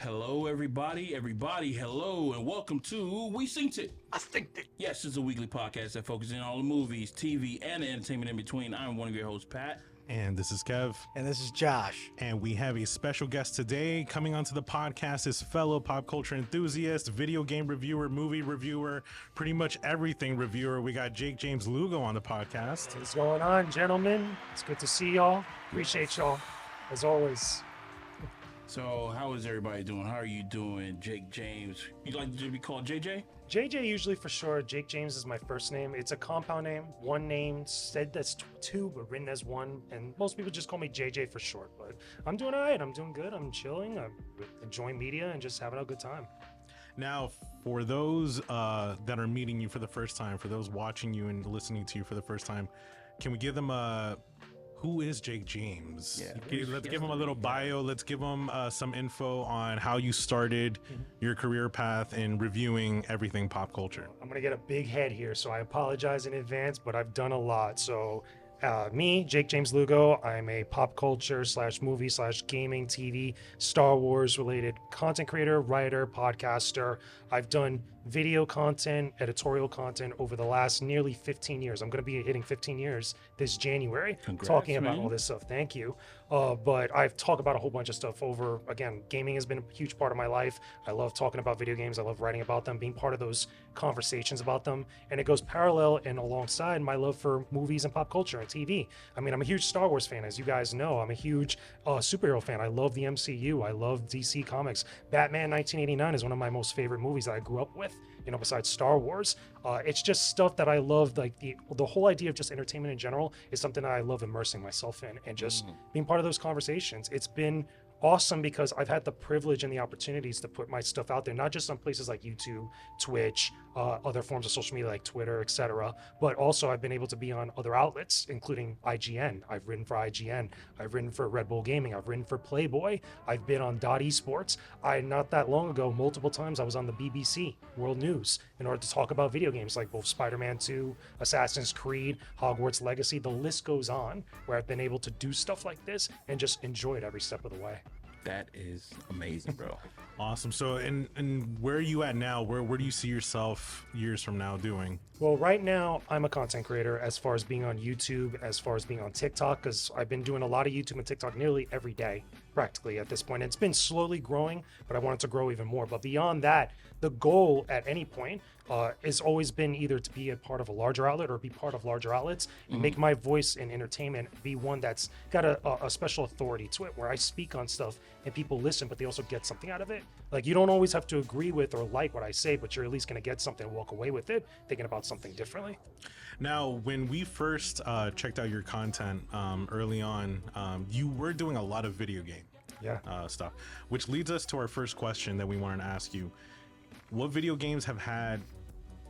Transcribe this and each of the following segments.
Hello, everybody. Hello, and welcome to We Synced It. I think that. Yes, it's a weekly podcast that focuses on all the movies, TV, and the entertainment in between. I'm one of your hosts, Pat. And this is Kev. And this is Josh. And we have a special guest today coming onto the podcast, is fellow pop culture enthusiast, video game reviewer, movie reviewer, pretty much everything reviewer. We got JakeJames Lugo on the podcast. What's going on, gentlemen? It's good to see y'all. Appreciate y'all, as always. So, how is everybody doing? How are you doing, Jake James? You like to be called JJ? JJ usually for sure. Jake James is my first name. It's a compound name. One name said that's two, but written as one. And most people just call me JJ for short. But I'm doing all right. I'm doing good. I'm chilling. I'm enjoying media and just having a good time. Now, for those that are meeting you for the first time, for those watching you and listening to you for the first time, can we give them a... Who is Jake James? Yeah, let's give him a little bio. Let's give him some info on how you started your career path in reviewing everything pop culture. I'm going to get a big head here, so I apologize in advance, but I've done a lot. So me, Jake James Lugo, I'm a pop culture / movie / gaming, TV, Star Wars related content creator, writer, podcaster. I've done video content, editorial content over the last nearly 15 years. I'm going to be hitting 15 years this January. Congrats, talking about man. all this stuff. Thank you. But I've talked about a whole bunch of stuff over, again, gaming has been a huge part of my life. I love talking about video games. I love writing about them, being part of those conversations about them. And it goes parallel and alongside my love for movies and pop culture and TV. I mean, I'm a huge Star Wars fan, as you guys know. I'm a huge superhero fan. I love the MCU. I love DC Comics. Batman 1989 is one of my most favorite movies that I grew up with, besides Star Wars. It's just stuff that I love. Like the whole idea of just entertainment in general is something that I love immersing myself in and just being part of those conversations. It's been awesome because I've had the privilege and the opportunities to put my stuff out there, not just on places like YouTube, Twitch, other forms of social media like Twitter, etc. But also I've been able to be on other outlets, including IGN. I've written for IGN. I've written for Red Bull Gaming. I've written for Playboy. I've been on Esports. Not that long ago, multiple times I was on the BBC World News in order to talk about video games like both Spider-Man 2, Assassin's Creed, Hogwarts Legacy. The list goes on, where I've been able to do stuff like this and just enjoy it every step of the way. That is amazing, bro. Awesome. So, and where are you at now? Where do you see yourself years from now doing? Well, right now, I'm a content creator as far as being on YouTube, as far as being on TikTok, because I've been doing a lot of YouTube and TikTok nearly every day, practically at this point. It's been slowly growing, but I want it to grow even more. But beyond that, the goal at any point has always been either to be a part of a larger outlet or be part of larger outlets and make my voice in entertainment be one that's got a special authority to it, where I speak on stuff and people listen, but they also get something out of it. Like, you don't always have to agree with or like what I say, but you're at least going to get something and walk away with it, thinking about something differently. Now, when we first checked out your content early on, you were doing a lot of video game stuff, which leads us to our first question that we wanted to ask you. What video games have had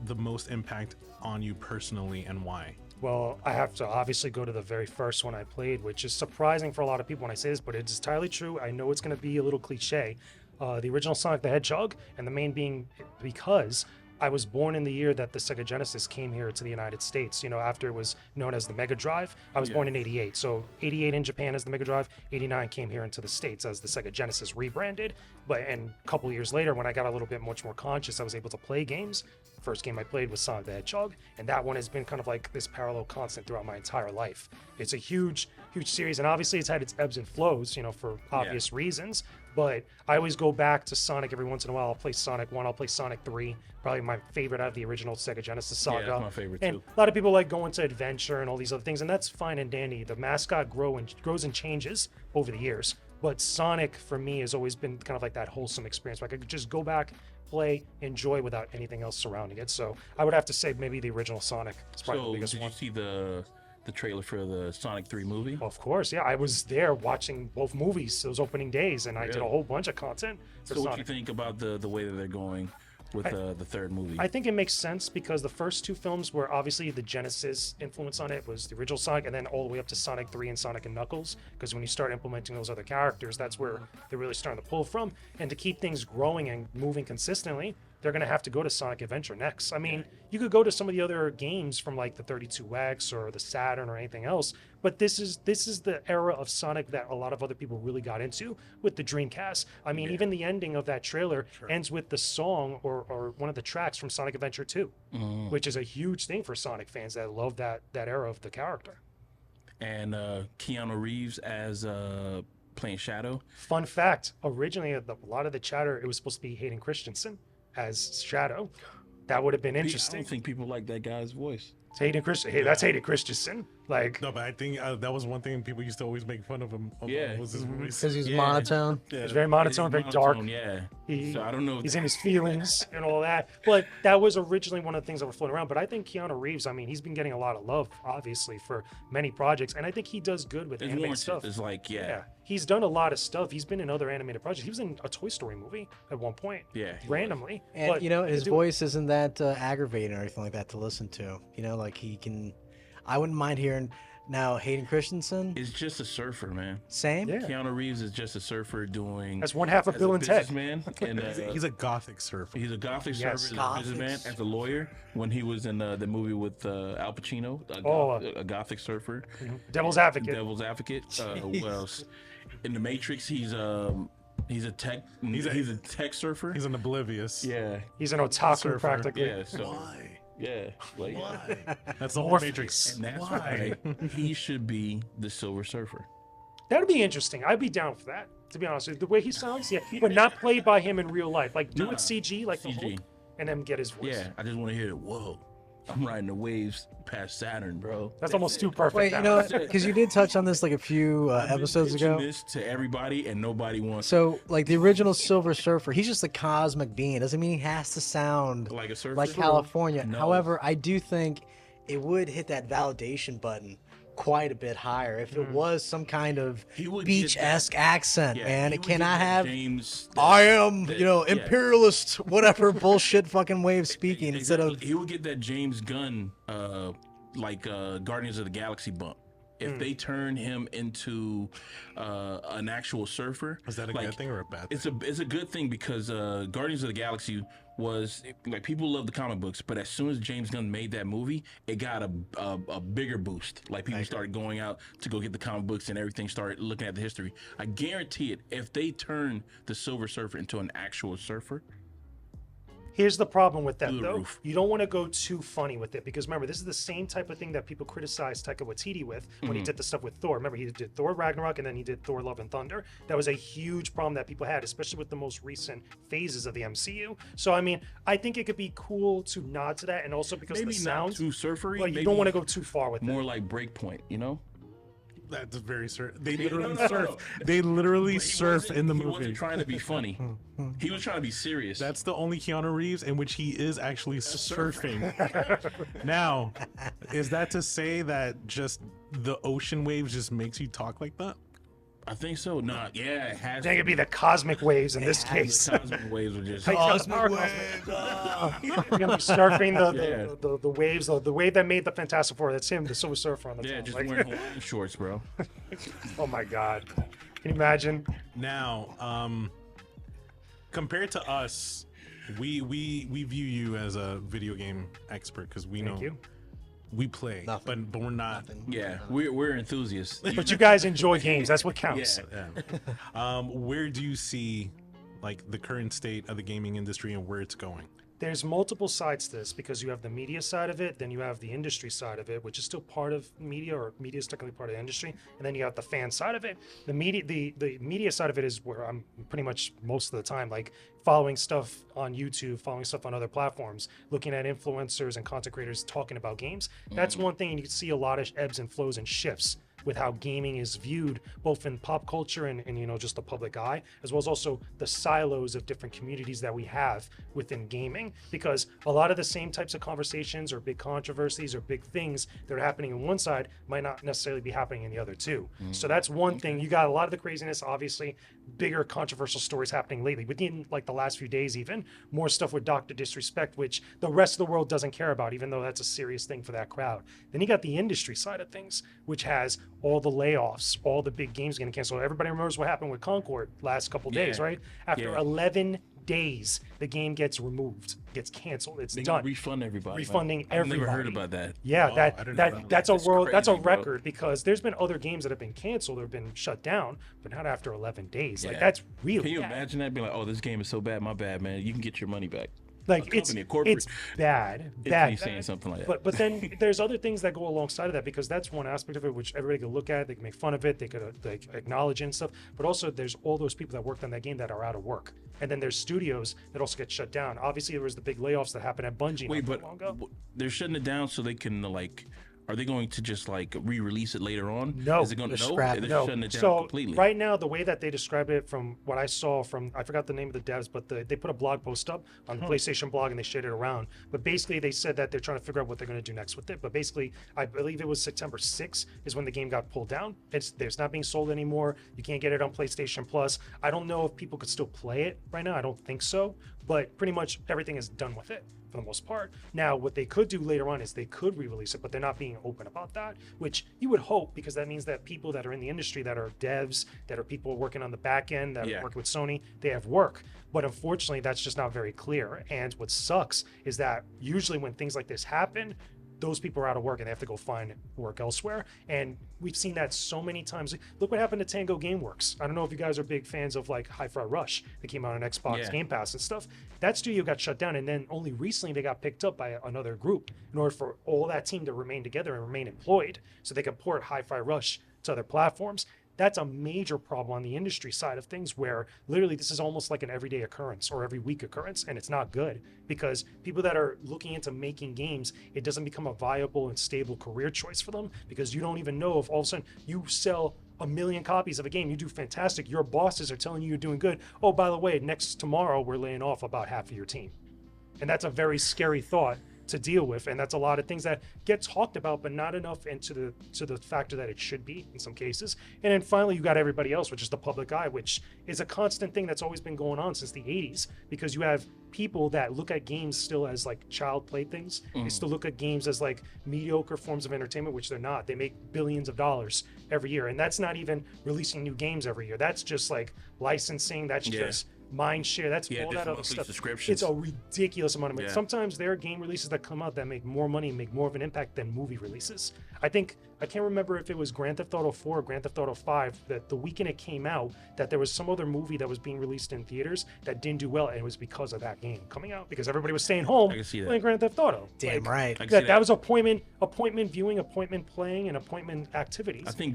the most impact on you personally, and why? Well, I have to obviously go to the very first one I played, which is surprising for a lot of people when I say this, but it's entirely true. I know it's going to be a little cliche. The original Sonic the Hedgehog, and the main being because I was born in the year that the Sega Genesis came here to the United States, after it was known as the Mega Drive. I was born in 88. So 88 in Japan as the Mega Drive, 89 came here into the States as the Sega Genesis rebranded. And a couple years later, when I got a little bit much more conscious, I was able to play games. First game I played was Sonic the Hedgehog, and that one has been kind of like this parallel constant throughout my entire life. It's a huge series, and obviously it's had its ebbs and flows, for obvious reasons. But I always go back to Sonic every once in a while. I'll play Sonic 1, I'll play Sonic 3, probably my favorite out of the original Sega Genesis saga. Yeah, that's my favorite and too. A lot of people like going to Adventure and all these other things, and that's fine and dandy. The mascot grows and changes over the years. But Sonic, for me, has always been kind of like that wholesome experience where I could just go back, play, enjoy without anything else surrounding it. So I would have to say maybe the original Sonic is probably the So, biggest did one. you see the trailer for the Sonic 3 movie? Of course, yeah. I was there watching both movies those opening days, and I did a Really? whole bunch of content for So, what do Sonic. you think about the way that they're going with the third movie? I think it makes sense because the first two films were obviously the Genesis influence on it was the original Sonic, and then all the way up to Sonic 3 and Sonic and Knuckles, because when you start implementing those other characters, that's where they're really starting to pull from. And to keep things growing and moving consistently, they're going to have to go to Sonic Adventure next. I mean, you could go to some of the other games from like the 32X or the Saturn or anything else, but this is the era of Sonic that a lot of other people really got into with the Dreamcast. I mean, even the ending of that trailer ends with the song or one of the tracks from Sonic Adventure 2, which is a huge thing for Sonic fans that love that era of the character. And Keanu Reeves as playing Shadow. Fun fact, originally a lot of the chatter, it was supposed to be Hayden Christensen as Shadow. That would have been I interesting. don't think people like that guy's voice. It's Hayden Christensen. Hey, that's Hayden Christensen. Like, No, but I think that was one thing people used to always make fun of him. Was his voice. Because he's monotone. it's very monotone, very dark. Yeah. He- So I don't know. He's in his feelings and all that. But that was originally one of the things that were floating around. But I think Keanu Reeves, I mean, he's been getting a lot of love, obviously, for many projects. And I think he does good with It's animated warranted. stuff. It's like, Yeah. He's done a lot of stuff. He's been in other animated projects. He was in a Toy Story movie at one point. Yeah, he Randomly. And, But you know, his do- voice isn't that aggravating or anything like that to listen to. You know, like he can... I wouldn't mind hearing... Now, Hayden Christensen, It's just a surfer, man. same? Yeah. Keanu Reeves is just a surfer doing. That's one half of as Bill a and Ted. businessman, and He's a gothic surfer. he's a gothic Yes. surfer, as a Gothic businessman, as a lawyer. When he was in the movie with Al Pacino, a gothic surfer, Devil's Advocate. Devil's Advocate. What else? In the Matrix, he's a tech. He's a tech surfer. He's an oblivious. Yeah, He's an otaku Surfer. practically. yeah. So yeah, like, That's the whole Morpheus. Matrix. and that's why he should be the Silver Surfer. That'd be interesting. I'd be down for that, to be honest. The way he sounds, yeah, but not played by him in real life. Like do Nah, it CG, like the CG. Hulk, and then get his voice. Yeah, I just want to hear it. Whoa, I'm riding the waves past Saturn, bro. That's almost too perfect. Wait, now. you know, because you did touch on this like a few episodes Pitching ago. this to everybody, and nobody wants So, like the original Silver Surfer, he's just a cosmic being. Doesn't mean he has to sound like a surfer. like California. No. However, I do think it would hit that validation button quite a bit higher if it was some kind of He would get beach-esque accent, Yeah, man. he It would get cannot that have James. I am, you know, yeah. imperialist, whatever bullshit fucking way of speaking instead of He would get that James Gunn, Guardians of the Galaxy bump. If they turn him into an actual surfer, Is that a like, good thing or a bad thing? it's a good thing because Guardians of the Galaxy was like people love the comic books, but as soon as James Gunn made that movie, it got a bigger boost. Like people started going out to go get the comic books and everything started looking at the history. I guarantee it, if they turn the Silver Surfer into an actual surfer, Here's the problem with that, Through the though. roof. You don't want to go too funny with it because remember, this is the same type of thing that people criticized Taika Waititi with when he did the stuff with Thor. Remember, he did Thor Ragnarok and then he did Thor Love and Thunder. That was a huge problem that people had, especially with the most recent phases of the MCU. So, I mean, I think it could be cool to nod to that and also because maybe of the not sounds, too surfery. but you maybe don't want to go too far with more it. like Breakpoint, you know? That's very surf. They literally no, surf. no. They literally He surf wasn't- in the he movie. wasn't trying to be funny. He was trying to be serious. That's the only Keanu Reeves in which he is actually surfing. Now, is that to say that just the ocean waves just makes you talk like that? I think so. Nah, yeah, it has. I think it'd be the cosmic waves in this case. The cosmic waves were just. You're gonna be surfing the waves, the wave that made the Fantastic Four. That's him, the Silver Surfer on the Yeah, top. just Like, wearing Hawaiian shorts, bro. oh my God, can you imagine? Now, compared to us, we view you as a video game expert because we Thank know you. we play, Nothing. but we're not. Yeah, we're enthusiasts. But you guys enjoy games. That's what counts. Yeah. Yeah. Where do you see like the current state of the gaming industry and where it's going? There's multiple sides to this because you have the media side of it, then you have the industry side of it, which is still part of media, or media is technically part of the industry, and then you have the fan side of it. The media side of it is where I'm pretty much most of the time, like following stuff on YouTube, following stuff on other platforms, looking at influencers and content creators talking about games. That's one thing, and you can see a lot of ebbs and flows and shifts with how gaming is viewed both in pop culture and you know, just the public eye, as well as also the silos of different communities that we have within gaming, because a lot of the same types of conversations or big controversies or big things that are happening on one side might not necessarily be happening in the other too. So that's one thing. You got a lot of the craziness, obviously bigger controversial stories happening lately within like the last few days, even more stuff with Dr. Disrespect, which the rest of the world doesn't care about, even though that's a serious thing for that crowd. Then you got the industry side of things, which has all the layoffs, all the big games getting canceled. Everybody remembers what happened with Concord last couple days, right? After Yeah. 11 days, the game gets removed, gets canceled. It's They done. refund everybody. Refunding I've everybody. never heard about that. Yeah, Oh, I didn't know that. that's a That's world. That's a crazy, bro. record because there's been other games that have been canceled or have been shut down, but not after 11 days. Like Yeah. that's really Can you bad. imagine that? Be like, oh, this game is so bad, my bad, man. You can get your money back. Like a it's company, a corporate it's bad, entity bad. saying something like that. But then there's other things that go alongside of that because that's one aspect of it which everybody could look at. They can make fun of it. They could like acknowledge it and stuff. But also there's all those people that worked on that game that are out of work, and then there's studios that also get shut down. Obviously, there was the big layoffs that happened at Bungie Wait, not but too long ago. they're shutting it down so they can like. Are they going to just like re-release it later on? No, Is it going to they're no? scrapping They're it. shutting it down So completely. right now, the way that they describe it, from what I saw from, I forgot the name of the devs, but they put a blog post up on the PlayStation blog and they shared it around. But basically, they said that they're trying to figure out what they're going to do next with it. But basically, I believe it was September 6th is when the game got pulled down. It's not being sold anymore. You can't get it on PlayStation Plus. I don't know if people could still play it right now. I don't think so. But pretty much everything is done with it for the most part. Now, what they could do later on is they could re-release it, but they're not being open about that, which you would hope, because that means that people that are in the industry, that are devs, that are people working on the back end, that Yeah. are working with Sony, they have work. But unfortunately, that's just not very clear. And what sucks is that usually when things like this happen, those people are out of work and they have to go find work elsewhere. And we've seen that so many times. Look what happened to Tango Gameworks. I don't know if you guys are big fans of like Hi-Fi Rush that came out on Xbox Yeah. Game Pass and stuff. That studio got shut down, and then only recently they got picked up by another group in order for all that team to remain together and remain employed so they could port Hi-Fi Rush to other platforms. That's a major problem on the industry side of things, where literally this is almost like an everyday occurrence or every week occurrence, and it's not good because people that are looking into making games, it doesn't become a viable and stable career choice for them, because you don't even know if all of a sudden you sell 1 million copies of a game, you do fantastic, your bosses are telling you you're doing good. Oh, by the way, next tomorrow we're laying off about half of your team. And that's a very scary thought to deal with, and that's a lot of things that get talked about but not enough into the factor that it should be in some cases. And then finally you got everybody else, which is the public eye, which is a constant thing that's always been going on since the 80s, because you have people that look at games still as like child playthings. They still look at games as like mediocre forms of entertainment, which they're not. They make billions of dollars every year, and that's not even releasing new games every year. That's just like licensing. That's just mind share. That's Yeah, all that different other monthly stuff. subscriptions. It's a ridiculous amount of money. Yeah. Sometimes there are game releases that come out that make more money and make more of an impact than movie releases. I can't remember if it was Grand Theft Auto 4 or Grand Theft Auto 5, that the weekend it came out, that there was some other movie that was being released in theaters that didn't do well, and it was because of that game coming out, because everybody was staying home I can see that. playing Grand Theft Auto. Damn right. I can see That was appointment viewing, appointment playing, and appointment activities. I think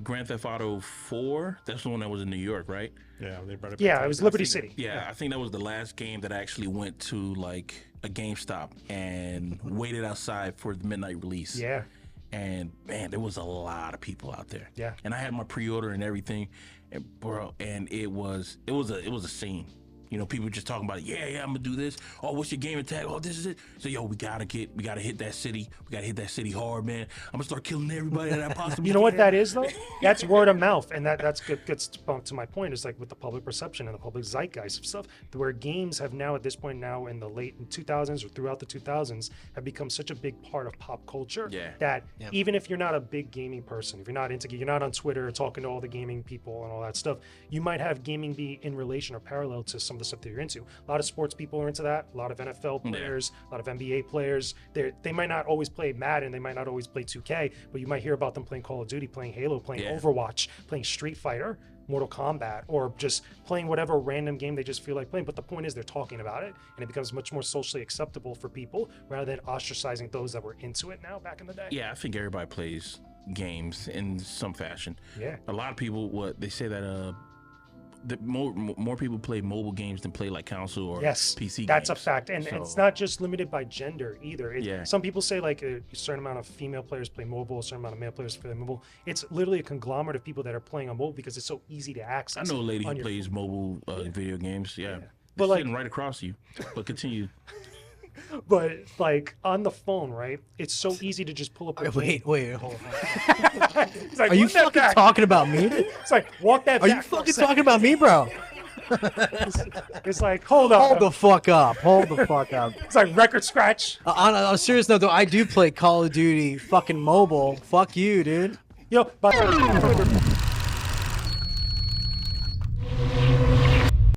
Grand Theft Auto 4. That's the one that was in New York, right? Yeah, they brought it. Yeah, back. it was Liberty City. Yeah, I think that was the last game that I actually went to like a GameStop and waited outside for the midnight release. Yeah. And man, there was a lot of people out there. Yeah. And I had my pre-order and everything, and bro, and it was a scene. You know, people just talking about it. Yeah, I'm gonna do this. Oh, what's your game tag? Oh, this is it. So yo, we gotta hit that city. We gotta hit that city hard, man. I'm gonna start killing everybody that I possibly You know what can. that is though? That's word of mouth, and that's good. Gets to my point. Is like with the public perception and the public zeitgeist of stuff, where games have now at this point now in the late 2000s or throughout the 2000s have become such a big part of pop culture that even if you're not a big gaming person, if you're not into, you're not on Twitter talking to all the gaming people and all that stuff, you might have gaming be in relation or parallel to some of the stuff that you're into. A lot of sports people are into that. A lot of NFL players, a lot of NBA players. They might not always play Madden, they might not always play 2K, but you might hear about them playing Call of Duty, playing Halo, playing Overwatch, playing Street Fighter, Mortal Kombat, or just playing whatever random game they just feel like playing. But the point is they're talking about it, and it becomes much more socially acceptable for people rather than ostracizing those that were into it now back in the day. Yeah, I think everybody plays games in some fashion. Yeah. A lot of people, they say that more people play mobile games than play like console or PC that's games. a fact, and it's not just limited by gender either. Some people say like a certain amount of female players play mobile, a certain amount of male players play mobile. It's literally a conglomerate of people that are playing on mobile because it's so easy to access. I know a lady on who your plays mobile video games. Yeah, But, but like- sitting right across you. But continue. But like on the phone, right? It's so easy to just pull up. A Wait, hold on. It's like, Are you "Run that fucking back." talking about me? It's like walk that. Are back you for a fucking second. talking about me, bro? It's like hold up. Hold the fuck up. Hold the fuck up. It's like record scratch. On a serious note, though, I do play Call of Duty fucking mobile. Fuck you, dude. Yo, but